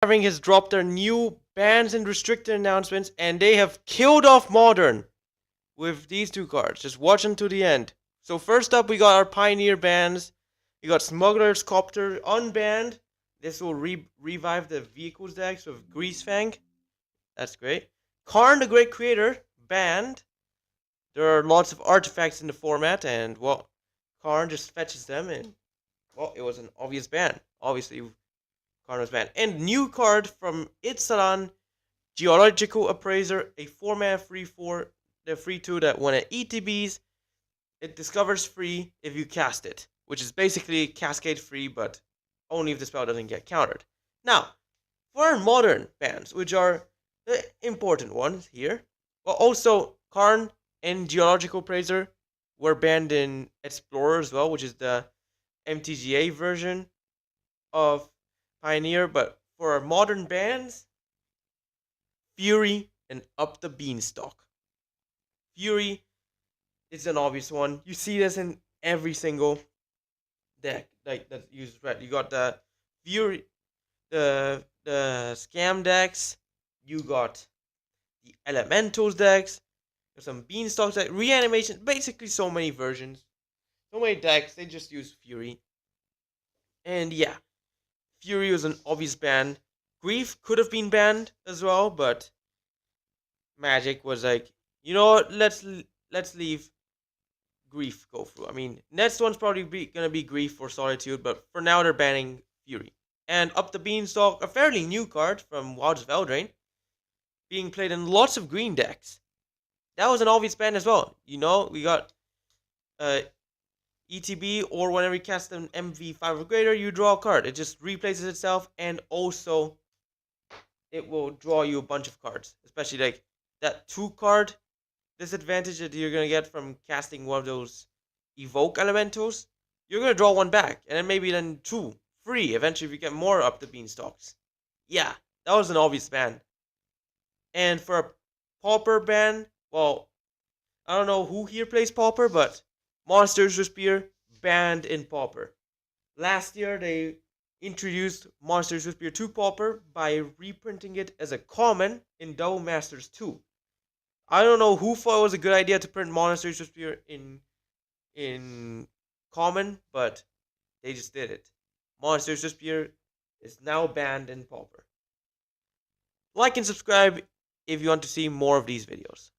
has dropped their new bans and restricted announcements, and they have killed off Modern with these two cards. Just watch them to the end. So first up, we got our Pioneer bans. We got Smuggler's Copter unbanned. This will revive the vehicles decks with Greasefang. That's great. Karn the Great Creator banned. There are lots of artifacts in the format, and well, Karn just fetches them, and well, it was an obvious ban. Obviously, Karn was banned. And new card from Itzalan, Geological Appraiser, a 4-mana free 4, the free 2 that when it ETBs, it discovers free if you cast it, which is basically Cascade free, but only if the spell doesn't get countered. Now, for our modern bans, which are the important ones here, well, also Karn and Geological Appraiser were banned in Explorer as well, which is the MTGA version of Pioneer. But for our modern bans, Fury and Up the Beanstalk. Fury is an obvious one. You see this in every single deck like that uses red. You got the Fury, the scam decks. You got the Elementals decks. There's some Beanstalks decks, reanimation. Basically, so many versions, so many decks. They just use Fury, and yeah, Fury was an obvious ban. Grief could have been banned as well, but Magic was like, you know what? Let's leave Grief go through. I mean, next one's probably gonna be Grief or Solitude, but for now they're banning Fury. And Up the Beanstalk, a fairly new card from Wilds of Eldraine, being played in lots of green decks. That was an obvious ban as well. You know, we got ETB, or whenever you cast an MV5 or greater, you draw a card. It just replaces itself, and also it will draw you a bunch of cards, especially like that 2 card disadvantage that you're going to get from casting one of those evoke elementals. You're going to draw one back, and then maybe then 2 free eventually if you get more Up the Beanstalks. Yeah, that was an obvious ban. And for a Pauper ban, well, I don't know who here plays Pauper, but Monsters with Spear banned in Pauper. Last year they introduced Monsters with Spear to Pauper by reprinting it as a common in Double Masters 2. I don't know who thought it was a good idea to print Monsters with Spear in common, but they just did it. Monsters with Spear is now banned in Pauper. Like and subscribe if you want to see more of these videos.